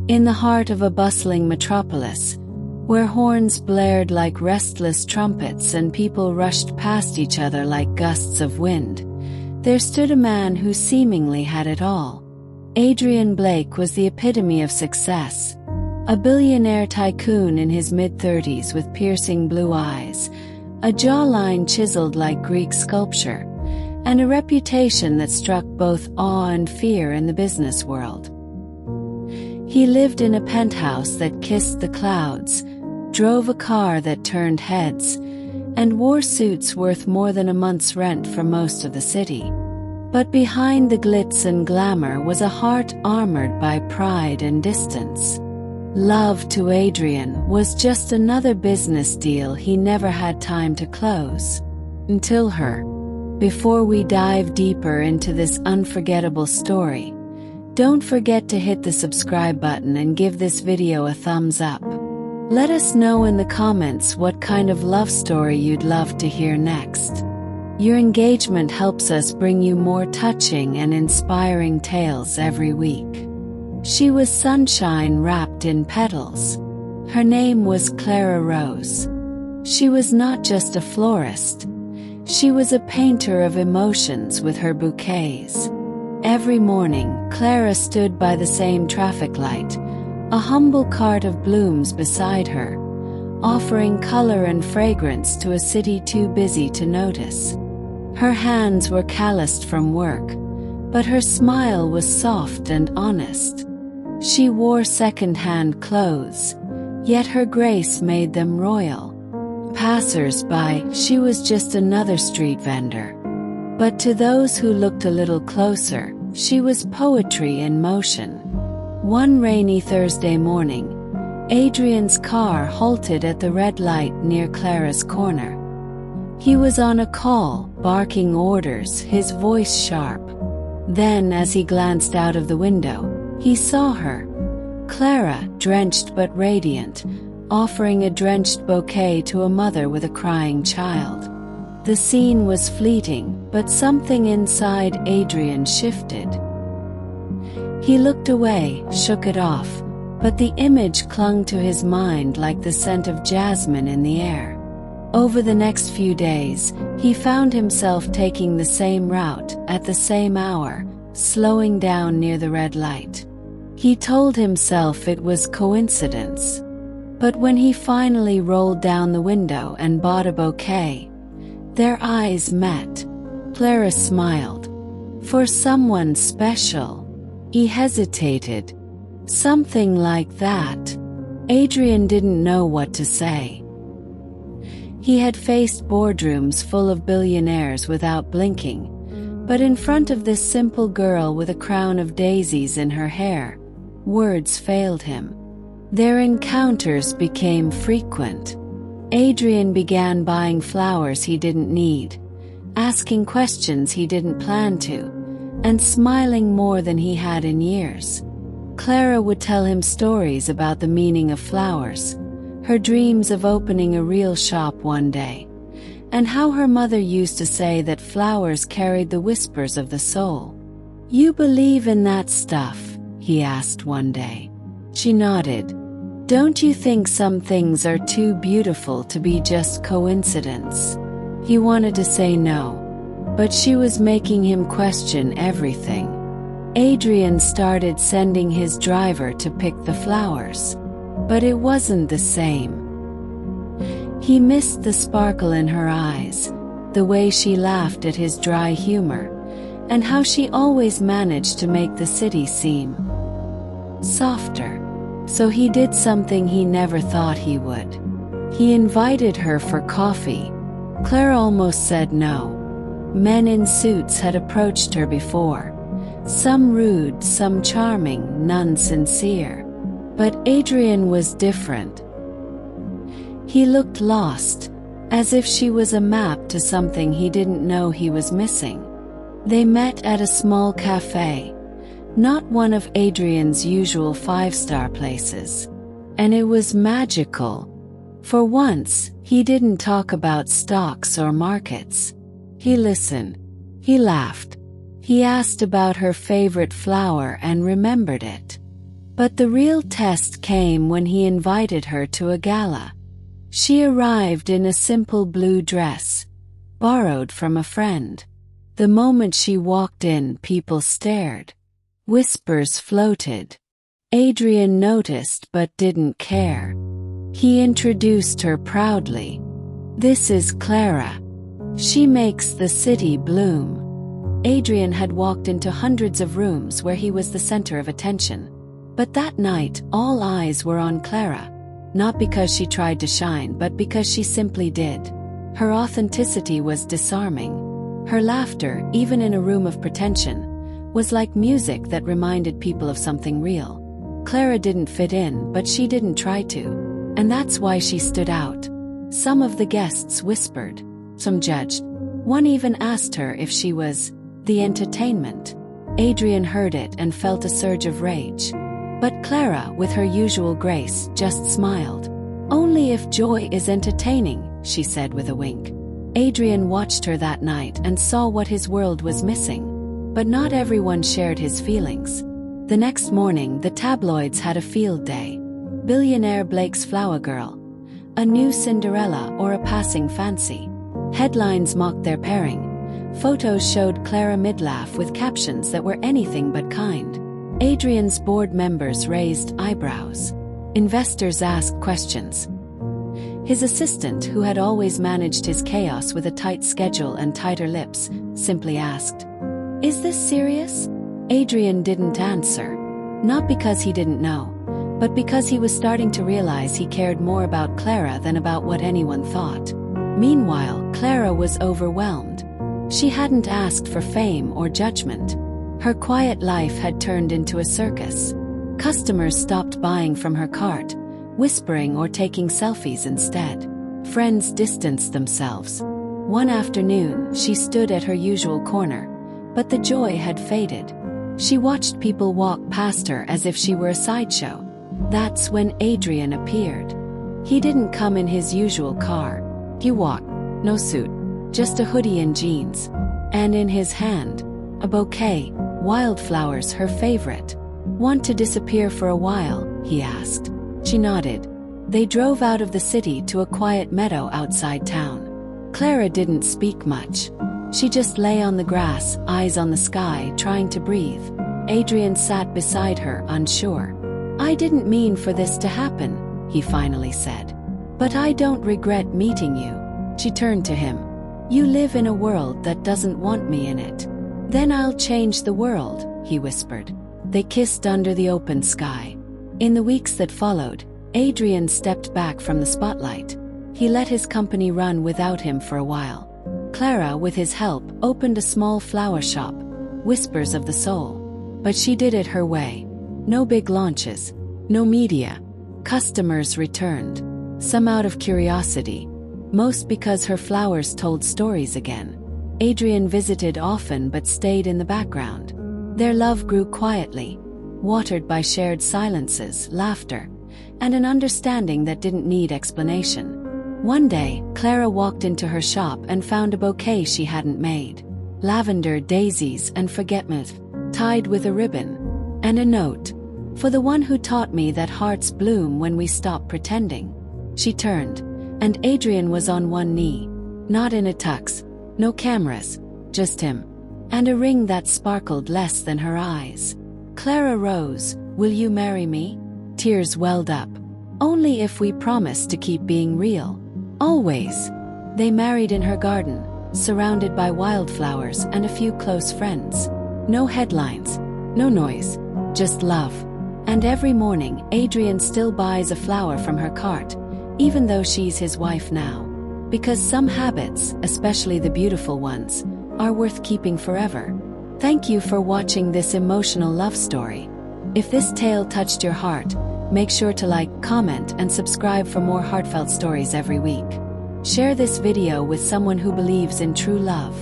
In the heart of a bustling metropolis, where horns blared like restless trumpets and people rushed past each other like gusts of wind, there stood a man who seemingly had it all. Adrian Blake was the epitome of success, a billionaire tycoon in his mid-30s with piercing blue eyes, a jawline chiseled like Greek sculpture, and a reputation that struck both awe and fear in the business world. He lived in a penthouse that kissed the clouds, drove a car that turned heads, and wore suits worth more than a month's rent for most of the city. But behind the glitz and glamour was a heart armored by pride and distance. Love to Adrian was just another business deal he never had time to close. Until her. Before we dive deeper into this unforgettable story, don't forget to hit the subscribe button and give this video a thumbs up. Let us know in the comments what kind of love story you'd love to hear next. Your engagement helps us bring you more touching and inspiring tales every week. She was sunshine wrapped in petals. Her name was Clara Rose. She was not just a florist. She was a painter of emotions with her bouquets. Every morning, Clara stood by the same traffic light, a humble cart of blooms beside her, offering color and fragrance to a city too busy to notice. Her hands were calloused from work, but her smile was soft and honest. She wore second-hand clothes, yet her grace made them royal. Passers-by, she was just another street vendor. But to those who looked a little closer, she was poetry in motion. One rainy Thursday morning, Adrian's car halted at the red light near Clara's corner. He was on a call, barking orders, his voice sharp. Then, as he glanced out of the window, he saw her, Clara, drenched but radiant, offering a drenched bouquet to a mother with a crying child. The scene was fleeting, but something inside Adrian shifted. He looked away, shook it off, but the image clung to his mind like the scent of jasmine in the air. Over the next few days, he found himself taking the same route, at the same hour, slowing down near the red light. He told himself it was coincidence. But when he finally rolled down the window and bought a bouquet, their eyes met. Clara smiled. For someone special. He hesitated. Something like that. Adrian didn't know what to say. He had faced boardrooms full of billionaires without blinking, but in front of this simple girl with a crown of daisies in her hair, words failed him. Their encounters became frequent. Adrian began buying flowers he didn't need, asking questions he didn't plan to, and smiling more than he had in years. Clara would tell him stories about the meaning of flowers, her dreams of opening a real shop one day, and how her mother used to say that flowers carried the whispers of the soul. "You believe in that stuff?" he asked one day. She nodded. "Don't you think some things are too beautiful to be just coincidence?" He wanted to say no, but she was making him question everything. Adrian started sending his driver to pick the flowers. But it wasn't the same. He missed the sparkle in her eyes, the way she laughed at his dry humor, and how she always managed to make the city seem softer. So he did something he never thought he would. He invited her for coffee. Clara almost said no. Men in suits had approached her before. Some rude, some charming, none sincere. But Adrian was different. He looked lost, as if she was a map to something he didn't know he was missing. They met at a small cafe, not one of Adrian's usual five-star places. And it was magical. For once, he didn't talk about stocks or markets. He listened. He laughed. He asked about her favorite flower and remembered it. But the real test came when he invited her to a gala. She arrived in a simple blue dress, borrowed from a friend. The moment she walked in, people stared. Whispers floated. Adrian noticed but didn't care. He introduced her proudly. "This is Clara. She makes the city bloom." Adrian had walked into hundreds of rooms where he was the center of attention. But that night, all eyes were on Clara. Not because she tried to shine, but because she simply did. Her authenticity was disarming. Her laughter, even in a room of pretension, was like music that reminded people of something real. Clara didn't fit in, but she didn't try to. And that's why she stood out. Some of the guests whispered. Some judged. One even asked her if she was the entertainment. Adrian heard it and felt a surge of rage. But Clara, with her usual grace, just smiled. "Only if joy is entertaining," she said with a wink. Adrian watched her that night and saw what his world was missing. But not everyone shared his feelings. The next morning, the tabloids had a field day. Billionaire Blake's flower girl. A new Cinderella or a passing fancy. Headlines mocked their pairing. Photos showed Clara mid-laugh with captions that were anything but kind. Adrian's board members raised eyebrows. Investors asked questions. His assistant, who had always managed his chaos with a tight schedule and tighter lips, simply asked, "Is this serious?" Adrian didn't answer. Not because he didn't know, but because he was starting to realize he cared more about Clara than about what anyone thought. Meanwhile, Clara was overwhelmed. She hadn't asked for fame or judgment. Her quiet life had turned into a circus. Customers stopped buying from her cart, whispering or taking selfies instead. Friends distanced themselves. One afternoon, she stood at her usual corner, but the joy had faded. She watched people walk past her as if she were a sideshow. That's when Adrian appeared. He didn't come in his usual car. He walked, no suit, just a hoodie and jeans. And in his hand, a bouquet, wildflowers, her favorite. "Want to disappear for a while?" he asked. She nodded. They drove out of the city to a quiet meadow outside town. Clara didn't speak much. She just lay on the grass, eyes on the sky, trying to breathe. Adrian sat beside her, unsure. "I didn't mean for this to happen," he finally said. "But I don't regret meeting you." She turned to him. "You live in a world that doesn't want me in it. Then I'll change the world," he whispered. They kissed under the open sky. In the weeks that followed, Adrian stepped back from the spotlight. He let his company run without him for a while. Clara, with his help, opened a small flower shop, Whispers of the Soul. But she did it her way. No big launches, no media. Customers returned, some out of curiosity, most because her flowers told stories again. Adrian visited often but stayed in the background. Their love grew quietly, watered by shared silences, laughter, and an understanding that didn't need explanation. One day, Clara walked into her shop and found a bouquet she hadn't made. Lavender, daisies, and forget-me-not, tied with a ribbon. And a note. "For the one who taught me that hearts bloom when we stop pretending." She turned, and Adrian was on one knee. Not in a tux, no cameras, just him. And a ring that sparkled less than her eyes. "Clara Rose, will you marry me?" Tears welled up. "Only if we promise to keep being real." "Always." They married in her garden, surrounded by wildflowers and a few close friends. No headlines, no noise, just love. And every morning, Adrian still buys a flower from her cart, even though she's his wife now. Because some habits, especially the beautiful ones, are worth keeping forever. Thank you for watching this emotional love story. If this tale touched your heart, make sure to like, comment, and subscribe for more heartfelt stories every week. Share this video with someone who believes in true love.